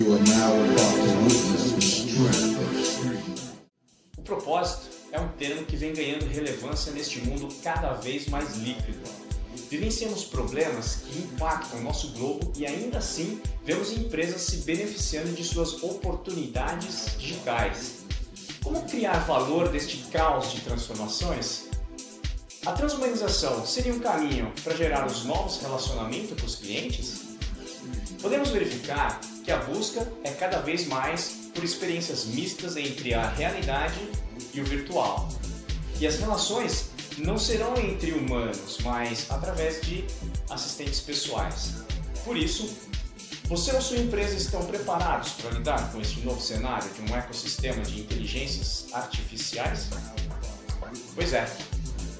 You are now about to witness the strength. O propósito é um termo que vem ganhando relevância neste mundo cada vez mais líquido. Vivenciamos problemas que impactam nosso globo e ainda assim vemos empresas se beneficiando de suas oportunidades digitais. Como criar valor deste caos de transformações? A transhumanização seria um caminho para gerar os novos relacionamentos com os clientes? Podemos verificar que a busca é cada vez mais por experiências mistas entre a realidade e o virtual. E as relações não serão entre humanos, mas através de assistentes pessoais. Por isso, você ou sua empresa estão preparados para lidar com este novo cenário de um ecossistema de inteligências artificiais? Pois é.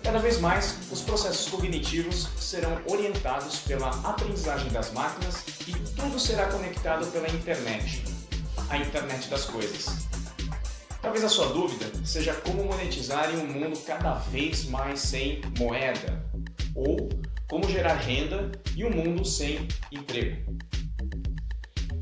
Cada vez mais, os processos cognitivos serão orientados pela aprendizagem das máquinas e tudo será conectado pela internet, a internet das coisas. Talvez a sua dúvida seja como monetizar em um mundo cada vez mais sem moeda, ou como gerar renda em um mundo sem emprego.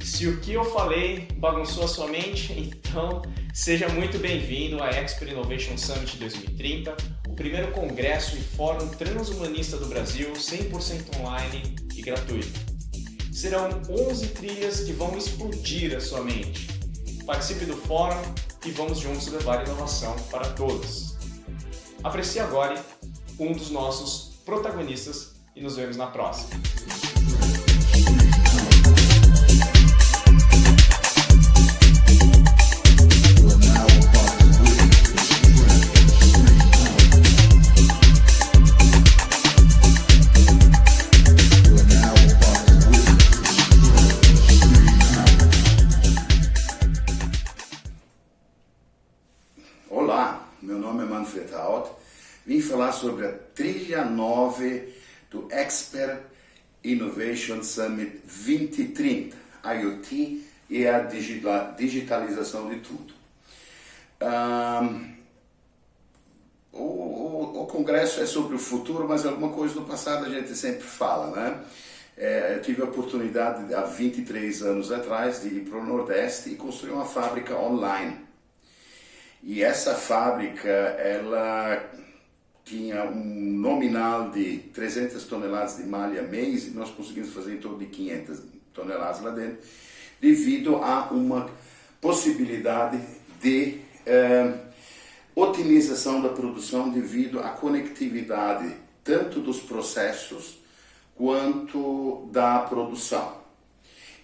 Se o que eu falei bagunçou a sua mente, então seja muito bem-vindo à Expert Innovation Summit 2030, o primeiro congresso e fórum transhumanista do Brasil, 100% online e gratuito. Serão 11 trilhas que vão explodir a sua mente. Participe do fórum e vamos juntos levar inovação para todos. Aprecie agora um dos nossos protagonistas e nos vemos na próxima. Olá, meu nome é Manfred Haut, vim falar sobre a trilha 9 do Expert Innovation Summit 2030, IoT e a digitalização de tudo. O congresso é sobre o futuro, mas alguma coisa do passado a gente sempre fala, né? Eu tive a oportunidade há 23 anos atrás de ir para o Nordeste e construir uma fábrica online. E essa fábrica, ela tinha um nominal de 300 toneladas de malha mês e nós conseguimos fazer em torno de 500 toneladas lá dentro, devido a uma possibilidade de otimização da produção devido à conectividade tanto dos processos quanto da produção.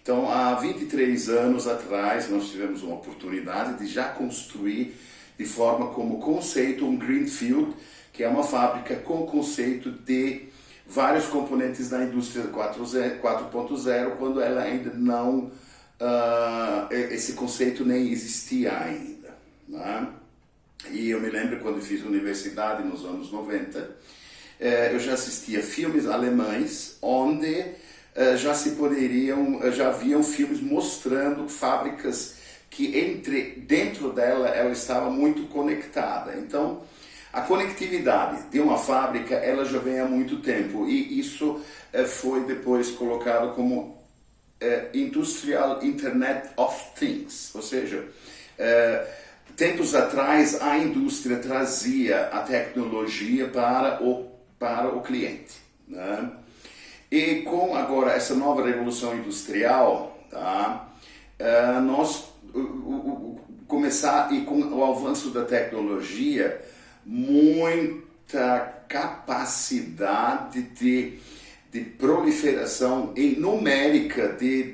Então, há 23 anos atrás, nós tivemos uma oportunidade de já construir de forma como conceito um Greenfield, que é uma fábrica com conceito de vários componentes da indústria 4.0, quando ela ainda não, esse conceito nem existia ainda, né? E eu me lembro quando fiz universidade nos anos 90, eu já assistia filmes alemães onde já haviam filmes mostrando fábricas que dentro dela ela estava muito conectada. Então, a conectividade de uma fábrica ela já vem há muito tempo e isso foi depois colocado como Industrial Internet of Things, ou seja, tempos atrás a indústria trazia a tecnologia para o cliente, né? E com agora essa nova revolução industrial, tá, e com o avanço da tecnologia, muita capacidade de proliferação numérica de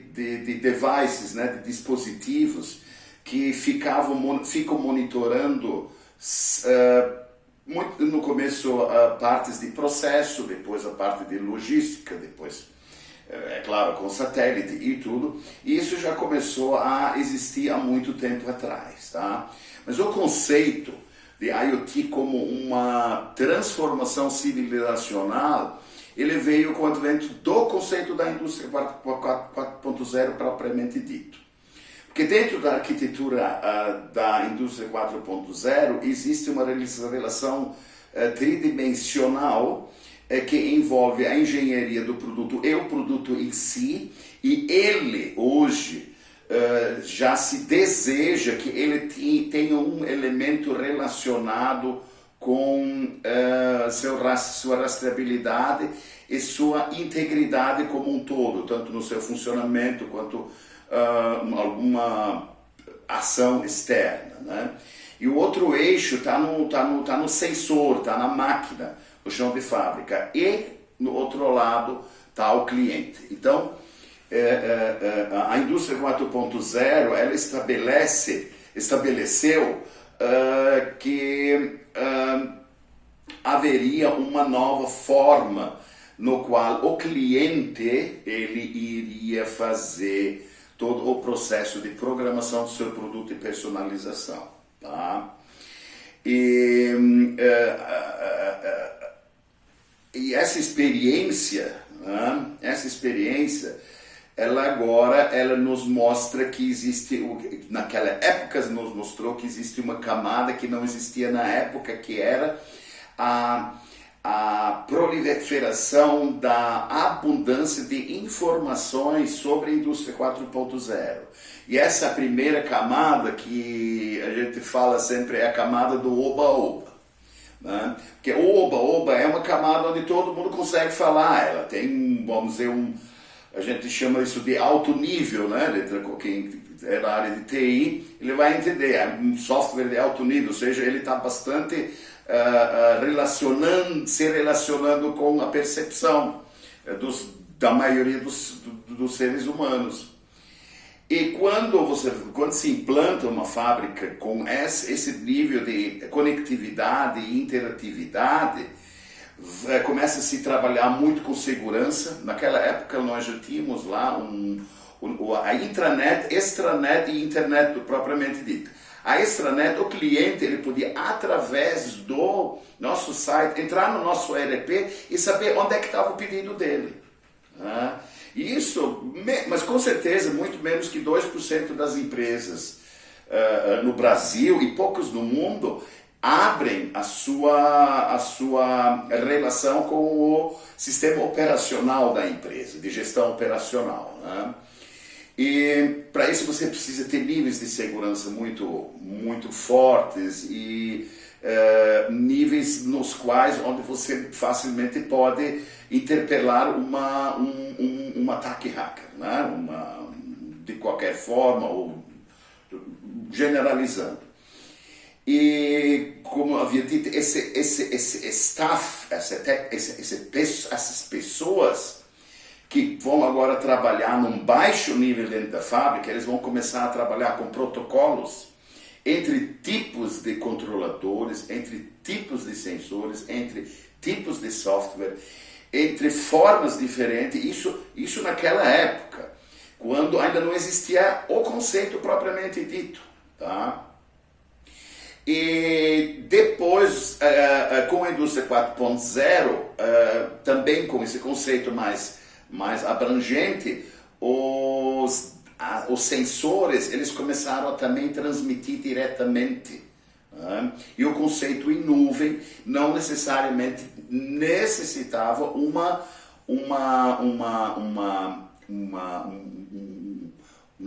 devices, né, de dispositivos que ficam monitorando muito no começo partes de processo, depois a parte de logística, depois, é claro, com satélite e tudo. E isso já começou a existir há muito tempo atrás, tá? Mas o conceito de IoT como uma transformação civilizacional, ele veio com o advento do conceito da indústria 4.0 propriamente dito. Porque dentro da arquitetura da indústria 4.0 existe uma relação tridimensional que envolve a engenharia do produto e o produto em si, e ele hoje já se deseja que ele tenha um elemento relacionado com sua rastreabilidade e sua integridade como um todo, tanto no seu funcionamento quanto alguma ação externa, né? E o outro eixo está no sensor, está na máquina, no chão de fábrica, e no outro lado está o cliente. Então, a indústria 4.0 ela estabeleceu que haveria uma nova forma no qual o cliente ele iria fazer todo o processo de programação do seu produto e personalização, tá? E essa experiência, né? Ela nos mostra que existe, naquela época nos mostrou que existe uma camada que não existia na época, que era a proliferação da abundância de informações sobre a indústria 4.0. E essa primeira camada que a gente fala sempre é a camada do oba-oba, né? Porque o oba-oba é uma camada onde todo mundo consegue falar, ela tem, vamos dizer, a gente chama isso de alto nível, né? Quem é da área de TI, ele vai entender, é um software de alto nível, ou seja, ele está bastante se relacionando com a percepção da maioria dos seres humanos. E quando se implanta uma fábrica com esse nível de conectividade e interatividade, começa a se trabalhar muito com segurança. Naquela época nós já tínhamos lá a intranet, extranet e internet propriamente dita. A extranet, o cliente ele podia, através do nosso site, entrar no nosso ERP e saber onde é que estava o pedido dele. Né? Isso, mas com certeza, muito menos que 2% das empresas no Brasil e poucos no mundo abrem a sua relação com o sistema operacional da empresa, de gestão operacional, né? E para isso você precisa ter níveis de segurança muito, muito fortes e níveis nos quais onde você facilmente pode interpelar um ataque hacker, né? De qualquer forma, ou generalizando. E como eu havia dito, esse staff, essas pessoas que vão agora trabalhar num baixo nível dentro da fábrica, eles vão começar a trabalhar com protocolos entre tipos de controladores, entre tipos de sensores, entre tipos de software, entre formas diferentes. Isso naquela época, quando ainda não existia o conceito propriamente dito, tá? E depois, com a indústria 4.0, também com esse conceito mais abrangente, os sensores eles começaram a também transmitir diretamente, né? E o conceito em nuvem não necessariamente necessitava um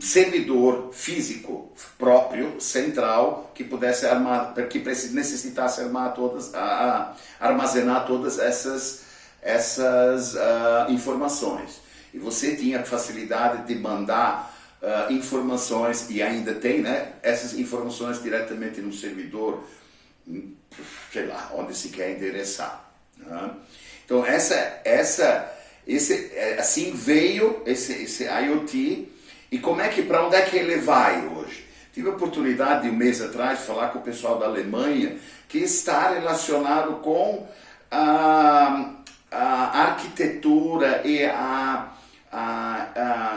servidor físico próprio, central, que pudesse necessitasse armazenar todas essas informações. E você tinha facilidade de mandar informações, e ainda tem, né, essas informações diretamente no servidor, sei lá, onde se quer endereçar, né? Então assim veio esse IoT. E para onde é que ele vai hoje? Tive a oportunidade de um mês atrás de falar com o pessoal da Alemanha, que está relacionado com a arquitetura e a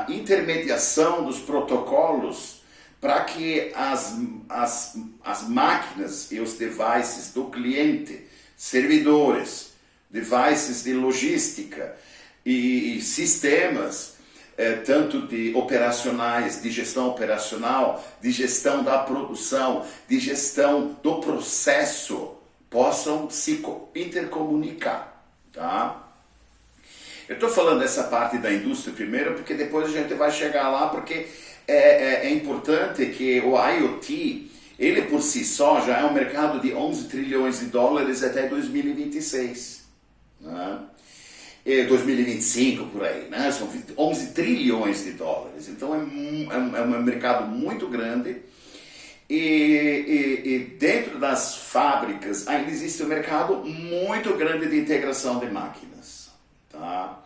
intermediação dos protocolos para que as máquinas e os devices do cliente, servidores, devices de logística e sistemas, tanto de operacionais, de gestão operacional, de gestão da produção, de gestão do processo, possam se intercomunicar, tá? Eu estou falando dessa parte da indústria primeiro, porque depois a gente vai chegar lá, porque é importante que o IoT, ele por si só já é um mercado de 11 trilhões de dólares até 2026. Né? 2025 por aí, né? São 11 trilhões de dólares. Então é um mercado muito grande. E dentro das fábricas ainda existe um mercado muito grande de integração de máquinas, tá?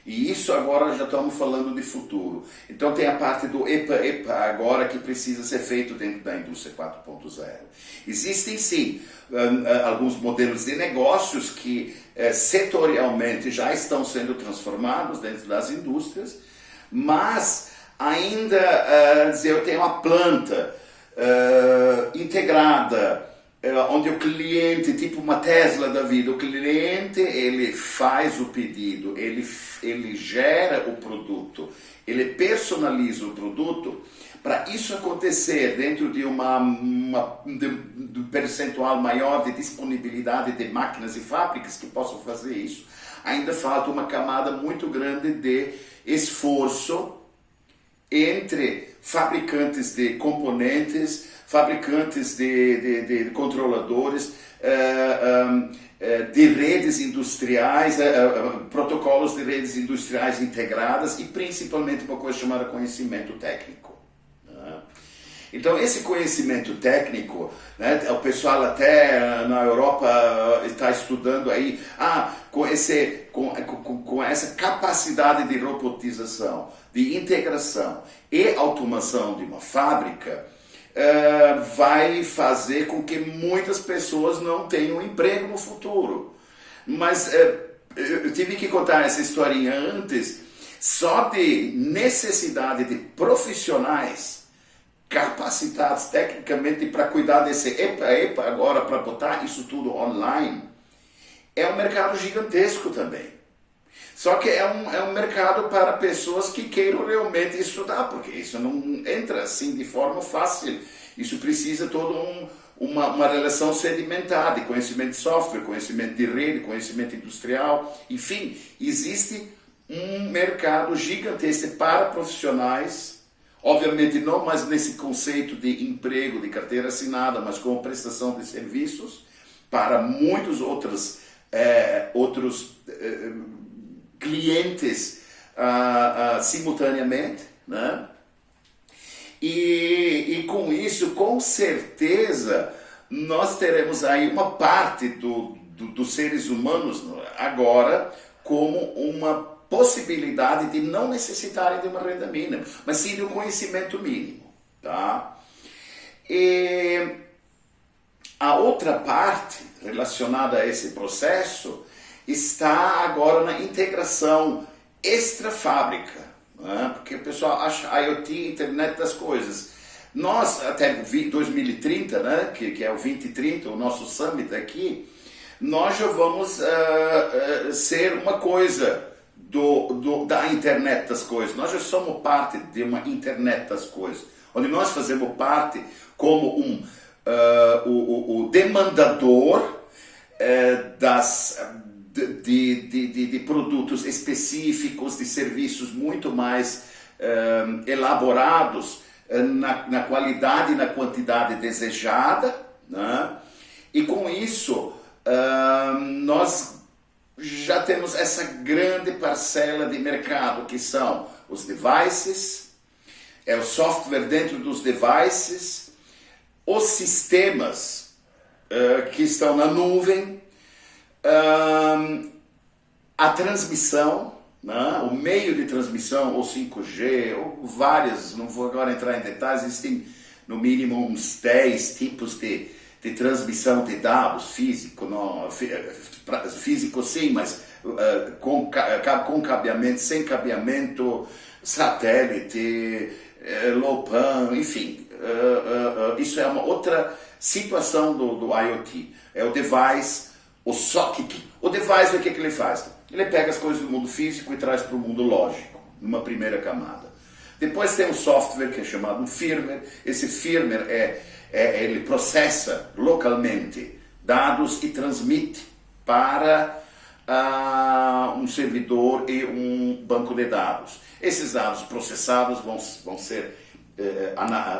E isso agora já estamos falando de futuro. Então tem a parte do EPA agora que precisa ser feito dentro da indústria 4.0. Existem sim alguns modelos de negócios que setorialmente já estão sendo transformados dentro das indústrias, mas ainda eu tenho uma planta integrada, onde o cliente, tipo uma Tesla da vida, o cliente ele faz o pedido, ele gera o produto, ele personaliza o produto. Para isso acontecer dentro de de um percentual maior de disponibilidade de máquinas e fábricas que possam fazer isso, ainda falta uma camada muito grande de esforço entre fabricantes de componentes, fabricantes de controladores, de redes industriais, protocolos de redes industriais integradas e principalmente uma coisa chamada conhecimento técnico. Então esse conhecimento técnico, né, o pessoal até na Europa está estudando aí, com essa capacidade de robotização, de integração e automação de uma fábrica, vai fazer com que muitas pessoas não tenham emprego no futuro. Mas eu tive que contar essa historinha antes, só de necessidade de profissionais capacitados tecnicamente para cuidar desse EPA agora, para botar isso tudo online, é um mercado gigantesco também. Só que é um mercado para pessoas que queiram realmente estudar, porque isso não entra assim de forma fácil. Isso precisa toda uma relação sedimentar de conhecimento de software, conhecimento de rede, conhecimento industrial. Enfim, existe um mercado gigantesco para profissionais. Obviamente não mais nesse conceito de emprego, de carteira assinada, mas como prestação de serviços para muitos outros clientes simultaneamente, né? E com isso, com certeza, nós teremos aí uma parte dos seres humanos agora como uma possibilidade de não necessitarem de uma renda mínima, mas sim de um conhecimento mínimo, tá? E a outra parte relacionada a esse processo está agora na integração extra-fábrica, né? Porque o pessoal acha IoT, internet das coisas. Nós, até 2030, né, que é o 2030, o nosso summit aqui, nós já vamos ser uma coisa da internet das coisas. Nós já somos parte de uma internet das coisas, onde nós fazemos parte como o demandador de produtos específicos, de serviços muito mais elaborados na qualidade e na quantidade desejada, né? E com isso nós já temos essa grande parcela de mercado que são os devices, o software dentro dos devices, os sistemas que estão na nuvem, a transmissão, né? O meio de transmissão, ou 5G, ou várias, não vou agora entrar em detalhes, existem no mínimo uns 10 tipos de transmissão de dados físico sim, mas com cabeamento, sem cabeamento, satélite, low pan, enfim, isso é uma outra situação do IoT. É o device, o socket. O device, o que ele faz? Ele pega as coisas do mundo físico e traz para o mundo lógico, numa primeira camada. Depois tem um software que é chamado um firmware. Esse firmware ele processa localmente dados e transmite para um servidor e um banco de dados. Esses dados processados vão ser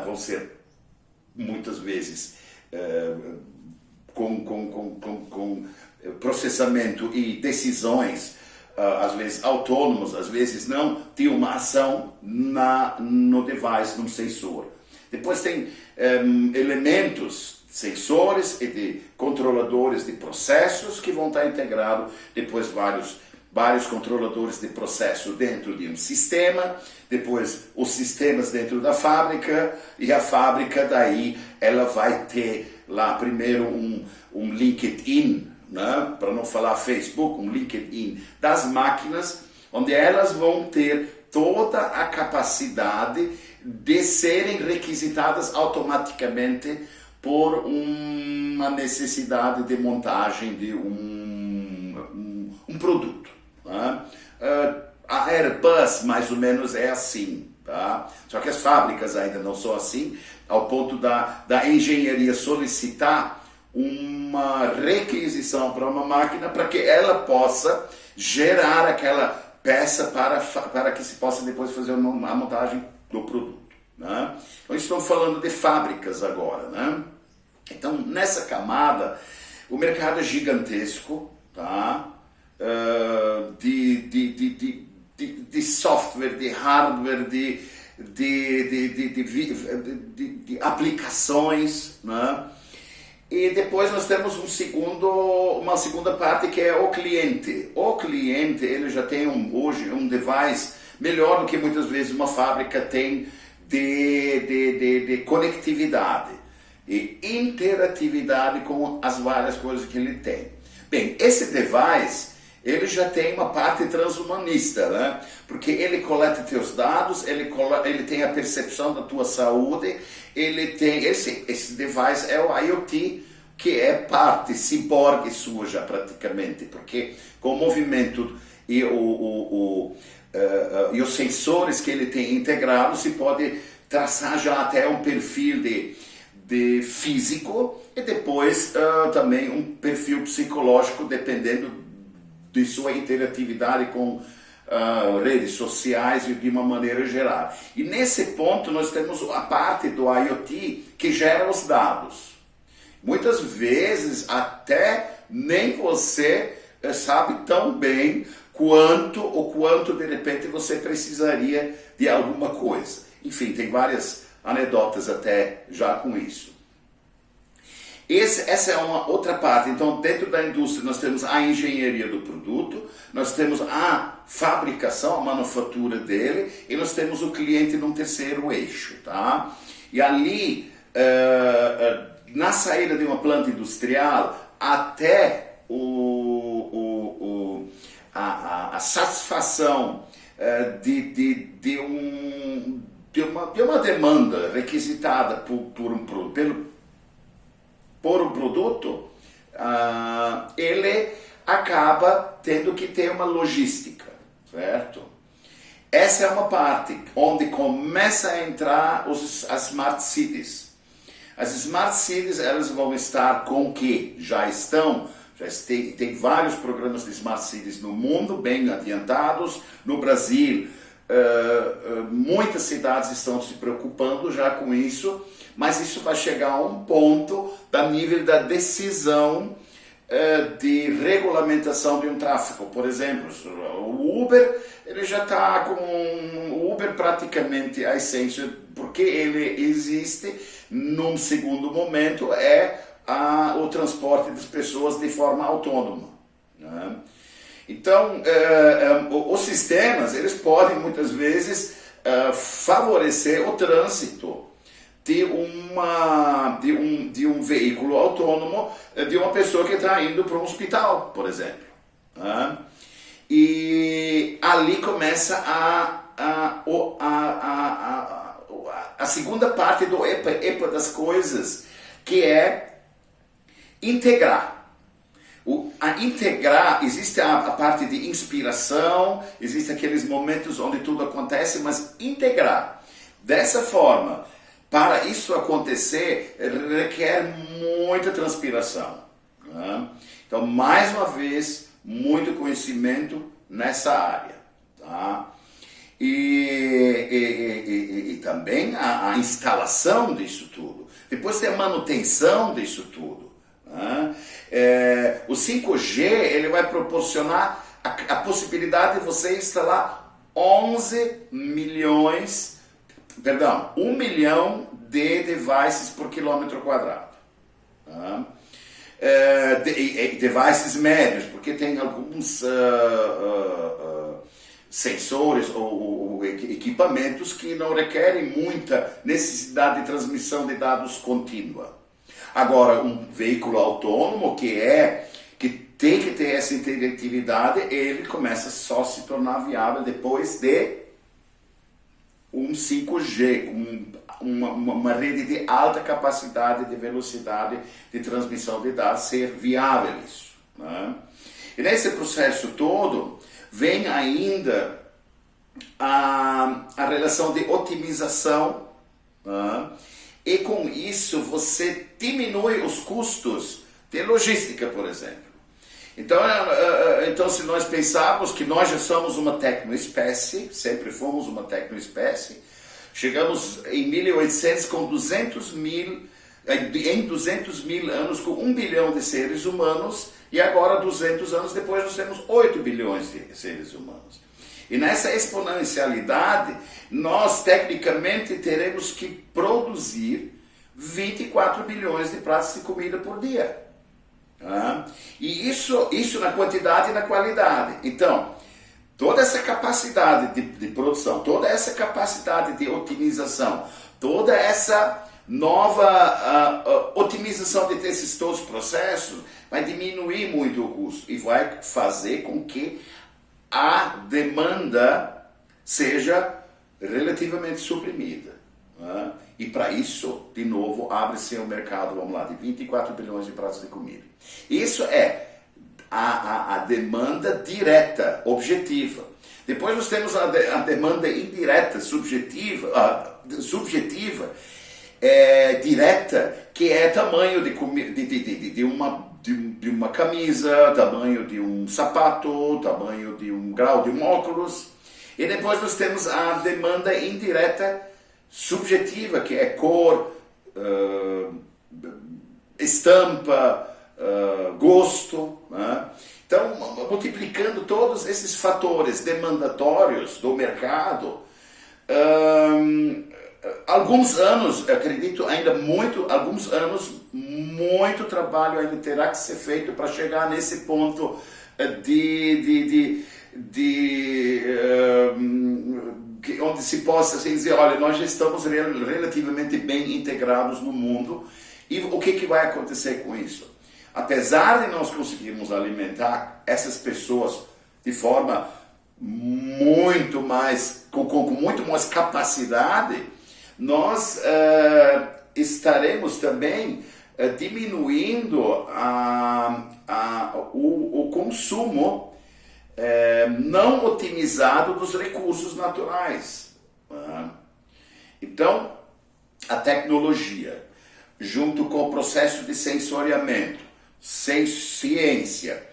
vão ser muitas vezes com processamento e decisões, às vezes autônomos, às vezes não, de uma ação no device, no sensor. Depois tem elementos, sensores e de controladores de processos que vão estar integrados, depois vários controladores de processo dentro de um sistema, depois os sistemas dentro da fábrica, e a fábrica daí ela vai ter lá primeiro um LinkedIn, né? Para não falar Facebook, um LinkedIn das máquinas, onde elas vão ter toda a capacidade de serem requisitadas automaticamente por uma necessidade de montagem de um produto. Tá? A Airbus mais ou menos é assim, tá? Só que as fábricas ainda não são assim, ao ponto da engenharia solicitar uma requisição para uma máquina para que ela possa gerar aquela peça para que se possa depois fazer a montagem do produto. Né? Então estamos falando de fábricas agora. Né? Então nessa camada o mercado é gigantesco, tá? De software, de hardware, de aplicações, né? E depois nós temos uma segunda parte que é o cliente. O cliente ele já tem hoje um device melhor do que muitas vezes uma fábrica tem de conectividade e interatividade com as várias coisas que ele tem. Bem, esse device ele já tem uma parte transhumanista, né? Porque ele coleta teus dados, ele tem a percepção da tua saúde, ele tem esse device é o IoT, que é parte ciborgue sua já praticamente, porque com o movimento e os sensores que ele tem integrados, se pode traçar já até um perfil de físico e depois também um perfil psicológico, dependendo de sua interatividade com redes sociais e de uma maneira geral. E nesse ponto nós temos a parte do IoT que gera os dados. Muitas vezes até nem você sabe tão bem quanto de repente você precisaria de alguma coisa. Enfim, tem várias anedotas até já com isso. Essa é uma outra parte. Então, dentro da indústria, nós temos a engenharia do produto, nós temos a fabricação, a manufatura dele, e nós temos o cliente num terceiro eixo. Tá? E ali, na saída de uma planta industrial, até a satisfação de uma demanda requisitada por um produto, ele acaba tendo que ter uma logística, certo? Essa é uma parte onde começa a entrar as Smart Cities. As Smart Cities, elas vão estar com que já tem vários programas de Smart Cities no mundo, bem adiantados. No Brasil, muitas cidades estão se preocupando já com isso, mas isso vai chegar a um ponto da nível da decisão de regulamentação de um tráfego. Por exemplo, o Uber, ele já está com o Uber praticamente a essência, porque ele existe num segundo momento, o transporte das pessoas de forma autônoma. Né? Então, os sistemas, eles podem muitas vezes favorecer o trânsito de um veículo autônomo, de uma pessoa que está indo para um hospital, por exemplo. Né? E ali começa a segunda parte do EPA das coisas, que é integrar. Integrar, existe a parte de inspiração, existe aqueles momentos onde tudo acontece, mas integrar. Dessa forma, para isso acontecer, requer muita transpiração. Né? Então, mais uma vez, muito conhecimento nessa área. Tá? E também a instalação disso tudo. Depois tem a manutenção disso tudo. Né? O 5G ele vai proporcionar a possibilidade de você instalar 1 milhão de devices por quilômetro quadrado. Tá? Devices médios, porque tem alguns sensores ou equipamentos que não requerem muita necessidade de transmissão de dados contínua. Agora, um veículo autônomo que tem que ter essa interatividade, ele começa só a se tornar viável depois de um 5G, uma rede de alta capacidade de velocidade de transmissão de dados ser viável isso. Né? E nesse processo todo vem ainda a relação de otimização, né? E com isso você diminui os custos de logística, por exemplo. Então se nós pensarmos que nós já somos uma tecnoespécie, sempre fomos uma tecnoespécie, chegamos em 1800 com 200 mil anos com 1 bilhão de seres humanos, e agora 200 anos depois nós temos 8 bilhões de seres humanos. E nessa exponencialidade, nós tecnicamente teremos que produzir 24 bilhões de pratos de comida por dia. E isso na quantidade e na qualidade. Então, toda essa capacidade de produção, toda essa capacidade de otimização, toda essa nova otimização de esses todos os processos vai diminuir muito o custo e vai fazer com que a demanda seja relativamente suprimida. E para isso, de novo, abre-se um mercado, vamos lá, de 24 bilhões de pratos de comida. Isso é a demanda direta, objetiva. Depois nós temos a demanda indireta, subjetiva, direta, que é tamanho de uma camisa, tamanho de um sapato, tamanho de um grau de um óculos. E depois nós temos a demanda indireta subjetiva, que é cor, estampa, gosto. Né? Então, multiplicando todos esses fatores demandatórios do mercado, alguns anos, acredito ainda muito trabalho ainda terá que ser feito para chegar nesse ponto onde se possa dizer, olha, nós já estamos relativamente bem integrados no mundo, e o que vai acontecer com isso? Apesar de nós conseguirmos alimentar essas pessoas de forma muito mais, com muito mais capacidade, nós estaremos também diminuindo o consumo não otimizado dos recursos naturais. Então, a tecnologia, junto com o processo de sensoriamento, ciência,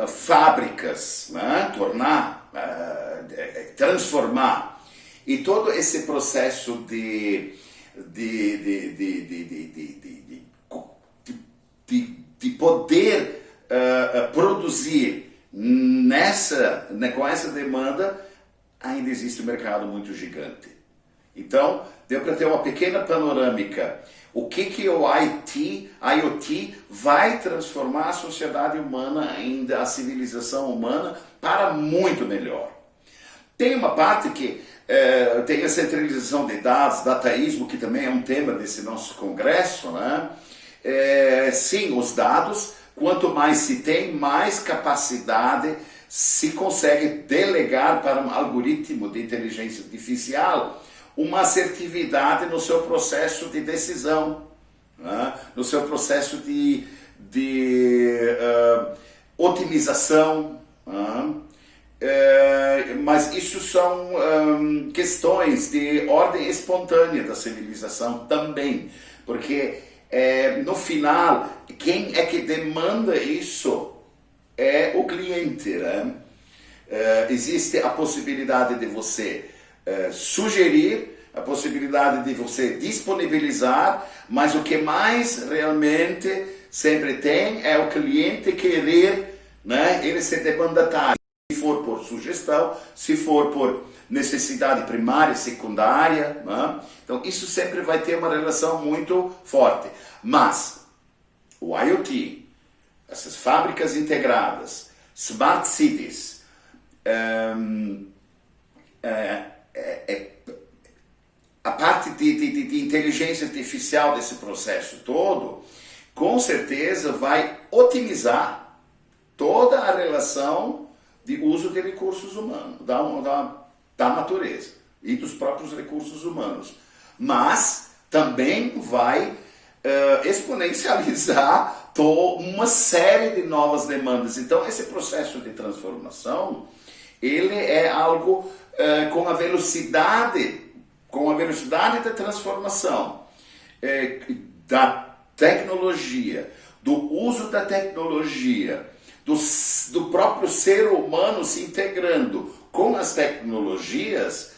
fábricas, né? Transformar, e todo esse processo de poder produzir com essa demanda, ainda existe um mercado muito gigante. Então, deu para ter uma pequena panorâmica. O que o IoT vai transformar a sociedade humana, ainda a civilização humana, para muito melhor. Tem uma parte que tem a centralização de dados, dataísmo, que também é um tema desse nosso congresso, né? Sim, os dados, quanto mais se tem, mais capacidade se consegue delegar para um algoritmo de inteligência artificial uma assertividade no seu processo de decisão, né? No seu processo de otimização. Né? Mas isso são questões de ordem espontânea da civilização também, porque no final, quem é que demanda isso é o cliente. Né? Existe a possibilidade de você sugerir a possibilidade de você disponibilizar, mas o que mais realmente sempre tem é o cliente querer, né, ele ser demandatário. Se for por sugestão, se for por necessidade primária, secundária, né? Então isso sempre vai ter uma relação muito forte. Mas o IoT, essas fábricas integradas, smart cities, a parte de inteligência artificial desse processo todo, com certeza vai otimizar toda a relação de uso de recursos humanos, da natureza e dos próprios recursos humanos. Mas também vai exponencializar uma série de novas demandas. Então, esse processo de transformação, ele é algo com a velocidade da transformação da tecnologia, do uso da tecnologia, do próprio ser humano se integrando com as tecnologias,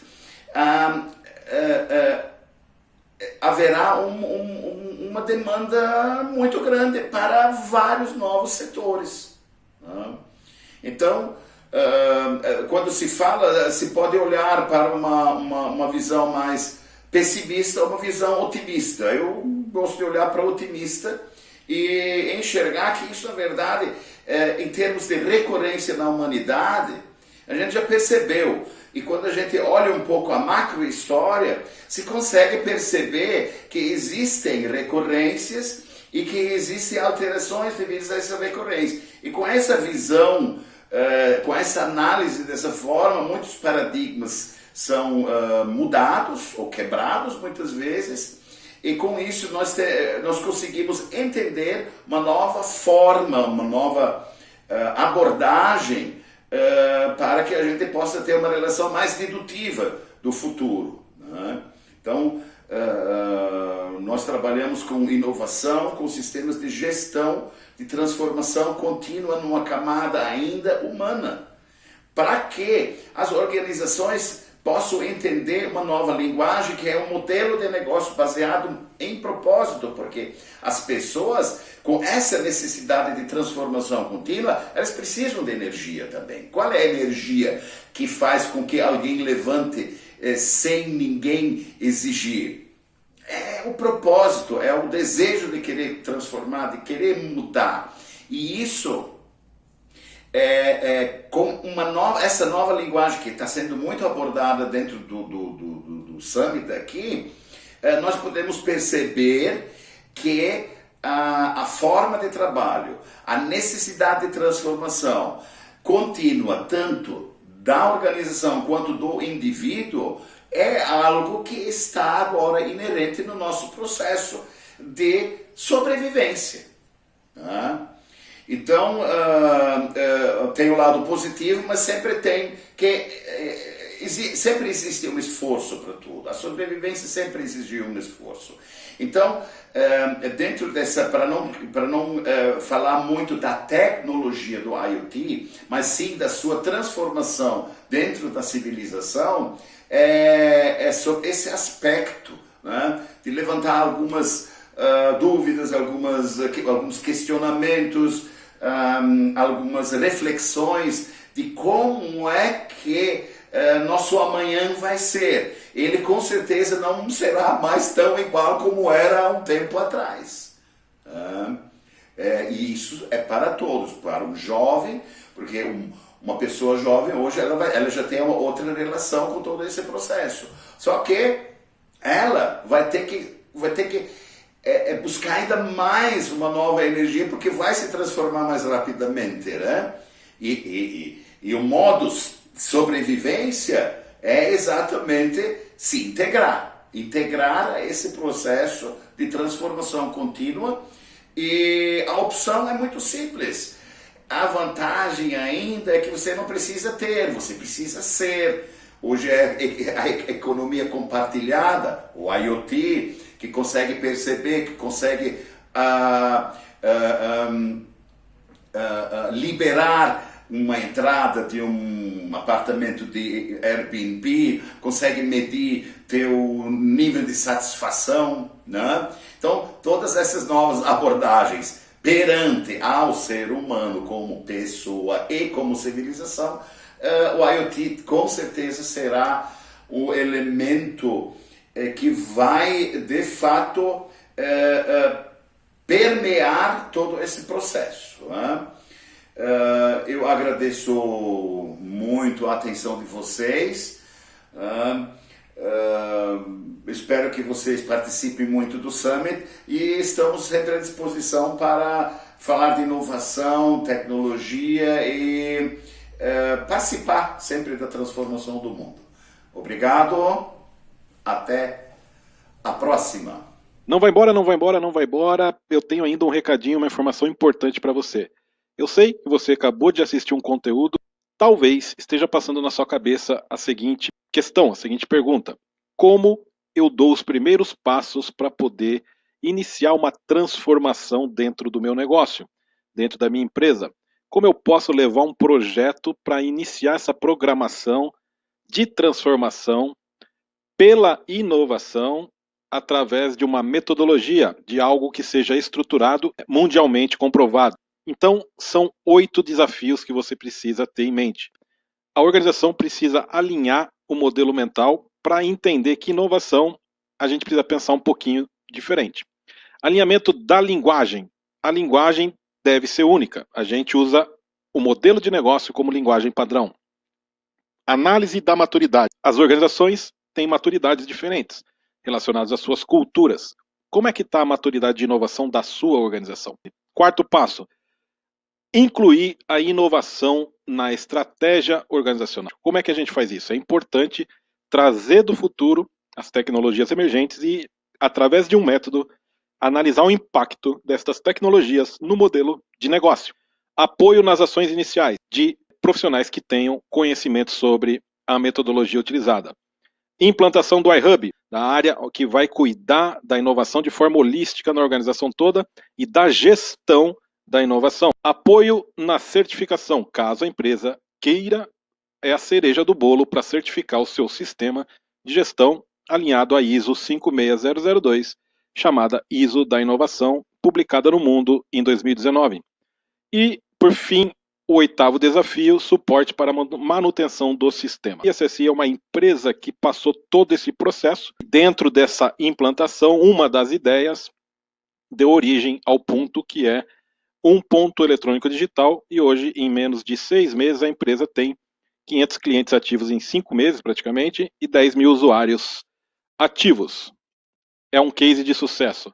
haverá uma demanda muito grande para vários novos setores. Então, quando se fala, se pode olhar para uma visão mais pessimista ou uma visão otimista. Eu gosto de olhar para otimista e enxergar que isso, na verdade, em termos de recorrência na humanidade, a gente já percebeu. E quando a gente olha um pouco a macro-história, se consegue perceber que existem recorrências e que existem alterações devido a essa recorrência. E com essa visão, com essa análise dessa forma, muitos paradigmas são mudados ou quebrados muitas vezes, e com isso nós conseguimos entender uma nova forma, uma nova abordagem para que a gente possa ter uma relação mais dedutiva do futuro, né? Então, nós trabalhamos com inovação, com sistemas de gestão, de transformação contínua numa camada ainda humana, para que as organizações possam entender uma nova linguagem, que é um modelo de negócio baseado em propósito, porque as pessoas, com essa necessidade de transformação contínua, elas precisam de energia também. Qual é a energia que faz com que alguém levante sem ninguém exigir? É o propósito, é o desejo de querer transformar, de querer mudar. E isso, com essa nova linguagem que está sendo muito abordada dentro do Summit aqui, nós podemos perceber que a forma de trabalho, a necessidade de transformação contínua, tanto da organização quanto do indivíduo, é algo que está agora inerente no nosso processo de sobrevivência. Tá? Então, tem o lado positivo, mas sempre tem sempre existe um esforço para tudo. A sobrevivência sempre exigiu um esforço. Então, dentro dessa, para não falar muito da tecnologia do IoT, mas sim da sua transformação dentro da civilização, é sobre esse aspecto, né, de levantar algumas dúvidas, alguns questionamentos, algumas reflexões de como é que nosso amanhã vai ser. Ele com certeza não será mais tão igual como era há um tempo atrás. E isso é para todos, para um jovem, porque uma pessoa jovem hoje ela já tem uma outra relação com todo esse processo. Só que ela vai ter que buscar ainda mais uma nova energia, porque vai se transformar mais rapidamente, né? E o modus de sobrevivência é exatamente se integrar a esse processo de transformação contínua, e a opção é muito simples. A vantagem ainda é que você não precisa ter, você precisa ser. Hoje é a economia compartilhada, o IoT, que consegue perceber, que consegue liberar uma entrada de um apartamento de Airbnb, consegue medir teu nível de satisfação, né? Então, todas essas novas abordagens perante ao ser humano como pessoa e como civilização, o IoT com certeza será o elemento que vai, de fato, permear todo esse processo, né? Eu agradeço muito a atenção de vocês. Espero que vocês participem muito do Summit e estamos sempre à disposição para falar de inovação, tecnologia e participar sempre da transformação do mundo. Obrigado, até a próxima. Não vai embora, não vai embora, não vai embora. Eu tenho ainda um recadinho, uma informação importante para você. Eu sei que você acabou de assistir um conteúdo, talvez esteja passando na sua cabeça a seguinte questão, a seguinte pergunta: como eu dou os primeiros passos para poder iniciar uma transformação dentro do meu negócio, dentro da minha empresa? Como eu posso levar um projeto para iniciar essa programação de transformação pela inovação através de uma metodologia, de algo que seja estruturado, mundialmente comprovado? Então, são 8 desafios que você precisa ter em mente. A organização precisa alinhar o modelo mental para entender que inovação a gente precisa pensar um pouquinho diferente. Alinhamento da linguagem. A linguagem deve ser única. A gente usa o modelo de negócio como linguagem padrão. Análise da maturidade. As organizações têm maturidades diferentes, relacionadas às suas culturas. Como é que está a maturidade de inovação da sua organização? Quarto passo: incluir a inovação na estratégia organizacional. Como é que a gente faz isso? É importante trazer do futuro as tecnologias emergentes e, através de um método, analisar o impacto destas tecnologias no modelo de negócio. Apoio nas ações iniciais de profissionais que tenham conhecimento sobre a metodologia utilizada. Implantação do iHub, da área que vai cuidar da inovação de forma holística na organização toda e da gestão da inovação. Apoio na certificação, caso a empresa queira, é a cereja do bolo para certificar o seu sistema de gestão alinhado à ISO 56002, chamada ISO da inovação, publicada no mundo em 2019. E, por fim, o 8º desafio: suporte para a manutenção do sistema. A ISSI é uma empresa que passou todo esse processo. Dentro dessa implantação, uma das ideias deu origem ao ponto que é um ponto eletrônico digital, e hoje, em menos de 6 meses, a empresa tem 500 clientes ativos em 5 meses, praticamente, e 10 mil usuários ativos. É um case de sucesso.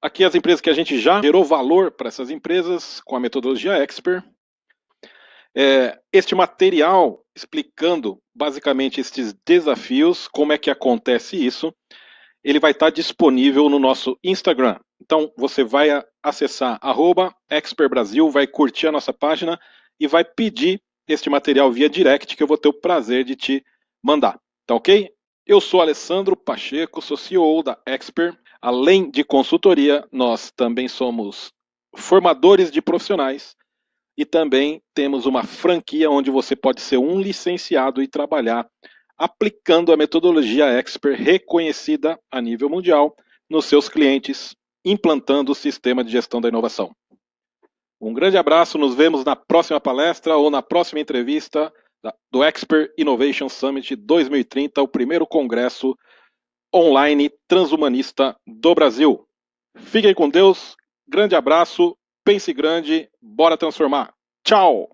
Aqui as empresas que a gente já gerou valor para essas empresas com a metodologia Expert. Este material explicando basicamente estes desafios, como é que acontece isso, ele vai estar disponível no nosso Instagram. Então você vai acessar @expertbrasil, vai curtir a nossa página e vai pedir este material via direct, que eu vou ter o prazer de te mandar. Tá ok? Eu sou Alessandro Pacheco, sou CEO da Expert. Além de consultoria, nós também somos formadores de profissionais e também temos uma franquia onde você pode ser um licenciado e trabalhar aplicando a metodologia Expert reconhecida a nível mundial nos seus clientes, implantando o sistema de gestão da inovação. Um grande abraço, nos vemos na próxima palestra ou na próxima entrevista do Expert Innovation Summit 2030, o primeiro congresso online transhumanista do Brasil. Fiquem com Deus, grande abraço, pense grande, bora transformar. Tchau!